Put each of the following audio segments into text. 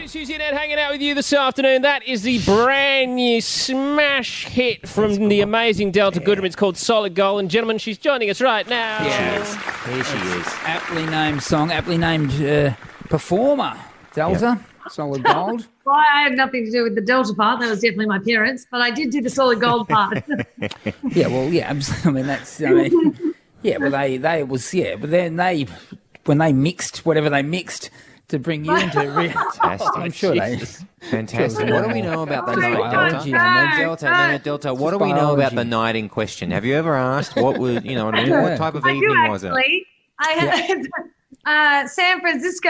It's Hughesy Ed hanging out with you this afternoon. That is the brand new smash hit from the amazing Delta Goodrem. It's called Solid Gold. And gentlemen, she's joining us right now. Yes. Here she is. Aptly named song, aptly named performer. Delta, Solid Gold. Well, I had nothing to do with the Delta part. That was definitely my parents. But I did do the Solid Gold part. Yeah, well, yeah. I mean, that's. I mean, yeah, well, they was but then when they mixed whatever they mixed to bring you into Fantastic. I'm sure Fantastic. What do we know about the night, biology, Delta? What do we know about the night in question? Have you ever asked what was, you know what I mean? What type of evening was it? I had San Francisco.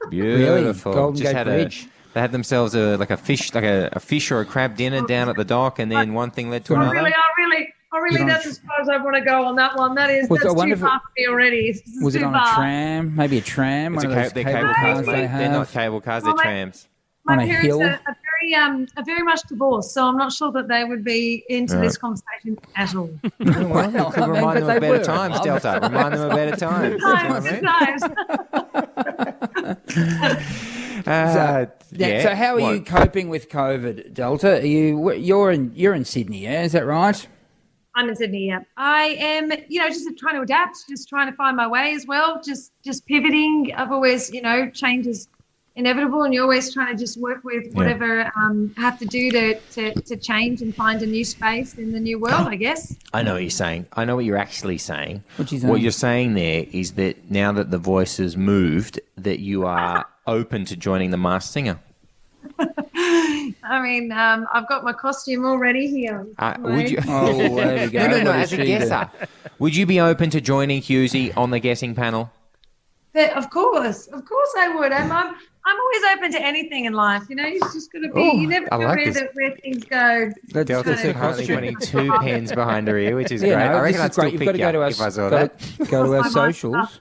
Beautiful. Really? Golden Just Gate had Bridge. They had themselves a fish or a crab dinner down at the dock, and then one thing led to another. I really, that's as far as I want to go on that one. That's too far for me already. Was it on a tram? Maybe a tram? It's One of those cable cars they have? They're not cable cars, they're trams. My On a parents hill? are very much divorced, so I'm not sure that they would be into this conversation at all. Well, could remind them of better times, Delta. Remind them of better times. So how are you coping with COVID, Delta? You're in Sydney, yeah? Is that right? I'm in Sydney, yeah. I am, just trying to adapt, just trying to find my way as well, just pivoting. I've always, change is inevitable, and you're always trying to just work with whatever I have to do to change and find a new space in the new world, I guess. I know what you're saying. I know what you're actually saying. What you're saying there is that now that the voice has moved, that you are open to joining the Masked Singer. I mean, I've got my costume all ready here. Would you? Oh, there we go. No, as a guesser. Would you be open to joining Hughesy on the guessing panel? But of course I would. I'm always open to anything in life. You just got to be. You never know where things go. Delta's currently putting 2 pens behind her ear, which is great. No, I reckon I'd still pick you if I saw that. Go to our socials.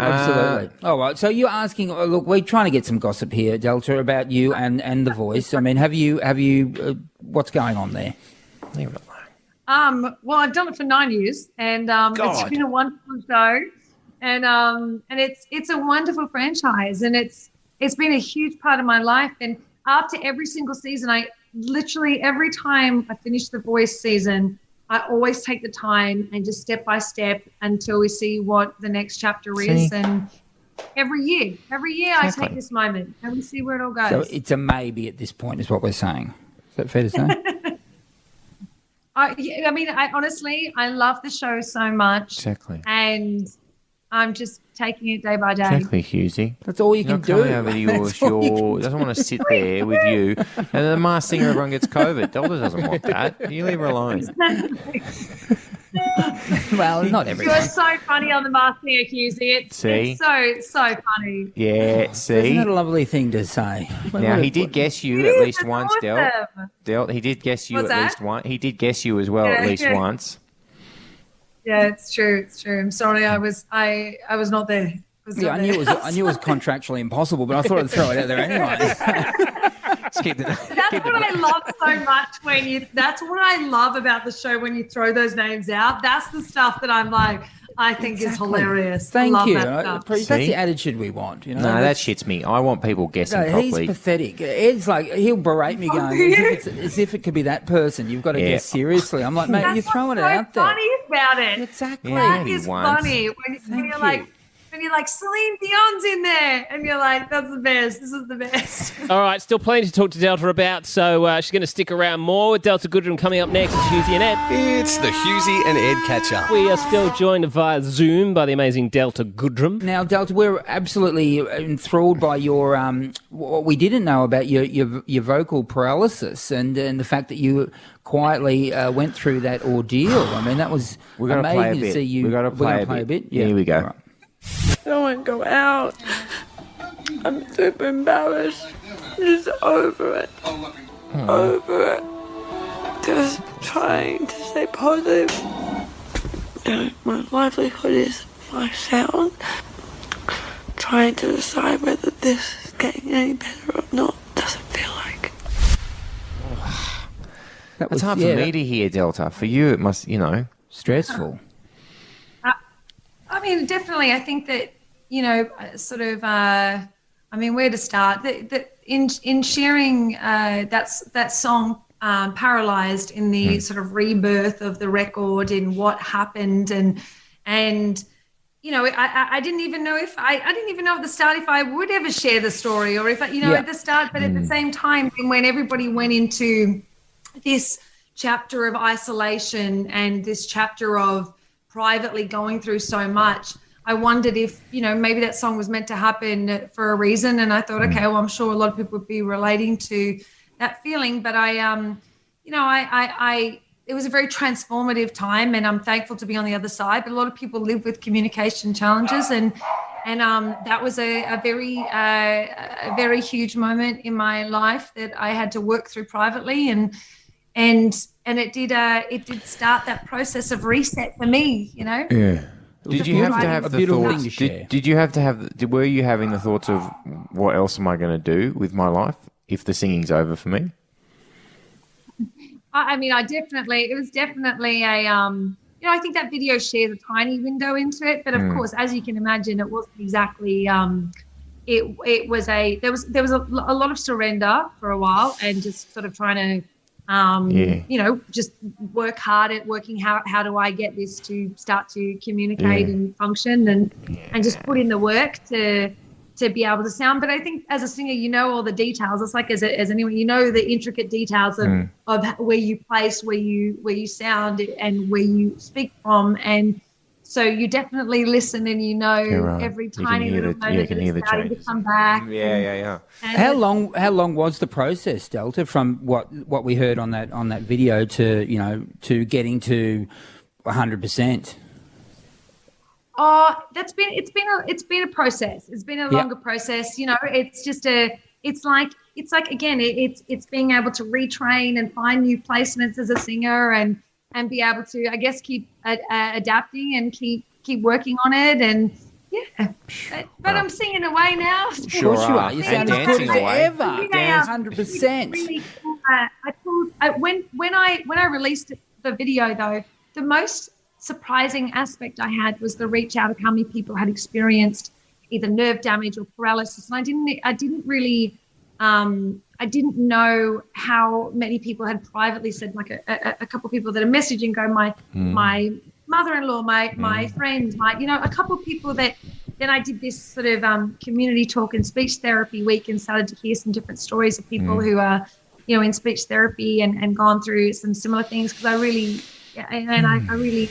Absolutely. All right. So you're asking. Look, we're trying to get some gossip here, Delta, about you and the voice. I mean, have you? What's going on there? Leave it alone. Well, I've done it for 9 years, and it's been a wonderful show, and it's a wonderful franchise, and it's been a huge part of my life. And after every single season, I literally every time I finish the Voice season, I always take the time and just step by step until we see what the next chapter is. And every year I take this moment and we see where it all goes. So it's a maybe at this point is what we're saying. Is that fair to say? I honestly love the show so much. Exactly. And I'm just taking it day by day. Exactly, Hughesy. That's all you can do. Over to doesn't want to sit there with you. And the Masked Singer, everyone gets COVID. Delta doesn't want that. You leave her alone. Well, not everyone. You're so funny on the Masked Singer, Hughesy. It's so funny. Yeah, see? Isn't that a lovely thing to say? Now, he did guess you at least once, Del. He did guess you at least once. He did guess you as well at least once. Yeah, it's true. I'm sorry, I was not there. I knew it was contractually impossible, but I thought I'd throw it out there anyway. That's what I love so much that's what I love about the show when you throw those names out. That's the stuff that I'm like, I think is hilarious. Thank I love you. That That's the attitude we want. No, that shits me. I want people guessing properly. He's pathetic. Ed's like, he'll berate me going, as if it could be that person. You've got to guess seriously. I'm like, mate, you're throwing it out there. That's funny about it. Exactly. That is funny. When you're like, Celine Dion's in there, and you're like, that's the best. This is the best. All right, still plenty to talk to Delta about, so she's going to stick around more with Delta Goodrem coming up next. It's Hughesy and Ed. It's the Hughesy and Ed catch-up. We are still joined via Zoom by the amazing Delta Goodrem. Now, Delta, we're absolutely enthralled by your what we didn't know about your vocal paralysis and the fact that you quietly went through that ordeal. I mean, that was amazing to see you. We've got to play a bit. Yeah. Here we go. Right. I don't want to go out. I'm super embarrassed. Just over it. Over it. Just trying to stay positive. My livelihood is my sound. Trying to decide whether this is getting any better or not. Doesn't feel like. That's hard for me to hear, Delta. For you, it must, stressful. I mean, definitely. I think that, I mean, where to start? In sharing that song, Paralyzed, in the sort of rebirth of the record, in what happened, and you know, I didn't even know if I didn't even know at the start if I would ever share the story, or if at the start, but at the same time, when everybody went into this chapter of isolation and this chapter of privately going through so much, I wondered if, maybe that song was meant to happen for a reason. And I thought, okay, well, I'm sure a lot of people would be relating to that feeling. But it was a very transformative time, and I'm thankful to be on the other side. But a lot of people live with communication challenges, and that was a very huge moment in my life that I had to work through privately, and it did start that process of reset for me, Yeah. Did you have to have the thoughts? Did you have to have? Were you having the thoughts of what else am I going to do with my life if the singing's over for me? I mean, it was definitely I think that video shares a tiny window into it, but of course, as you can imagine, it wasn't exactly. There was a lot of surrender for a while, and just sort of trying to. Just work hard at working how do I get this to start to communicate and function, and just put in the work to be able to sound. But I think as a singer, all the details. It's like as anyone, the intricate details of where you place, where you sound, and where you speak from, and so you definitely listen, and every tiny little moment that is starting to come back. Yeah. How long was the process, Delta, from what we heard on that video to getting to 100%? Oh, it's been a process. It's been a longer process. It's like again, it's being able to retrain and find new placements as a singer, and be able to, I guess, keep adapting and keep working on it, and but I'm singing away now. Sure, you are. You sound as good as ever. 100%. Really, when I released the video, though, the most surprising aspect I had was the reach out of how many people had experienced either nerve damage or paralysis, and I didn't really. I didn't know how many people had privately said, like a couple of people that are messaging, go, my mother-in-law, my friend, a couple of people that then I did this sort of community talk and speech therapy week, and started to hear some different stories of people who are, in speech therapy and gone through some similar things, because I really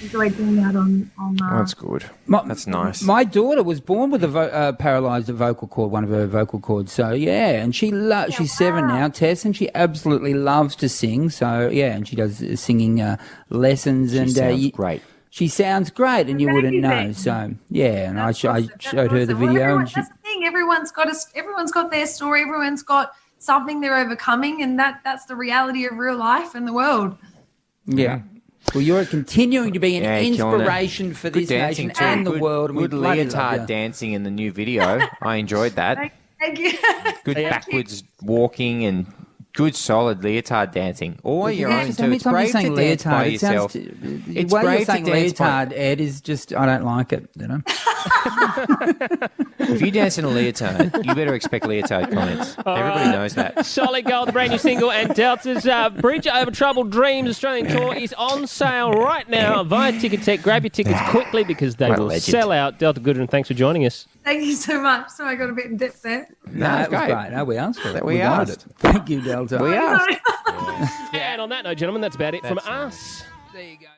enjoyed doing that on that's good. That's nice. My daughter was born with a paralysed vocal cord, one of her vocal cords. So, and she's 7 now, Tess, and she absolutely loves to sing. So, and she does singing lessons. She sounds great. She sounds great, and you wouldn't know. So, and I showed her the video. That's the thing. Everyone's got their story. Everyone's got something they're overcoming, and that's the reality of real life and the world. Yeah. Well, you're continuing to be an inspiration for this nation and the world. Good leotard dancing in the new video. I enjoyed that. Thank you. Good backwards walking and good solid leotard dancing. Or your own too. It's brave to dance by yourself. It's brave to dance leotard, Ed, is just, I don't like it, If you dance in a leotard, you better expect leotard comments. Everybody knows that. Solid Gold, the brand new single, and Delta's Bridge Over Troubled Dreams Australian tour is on sale right now via Ticket Tech. Grab your tickets quickly, because they will sell out. Delta Goodrem, thanks for joining us. Thank you so much. So I got a bit in depth there. No, it was great. No, we asked for it. We asked. Thank you, Delta. We asked. And on that note, gentlemen, that's about it from us. There you go.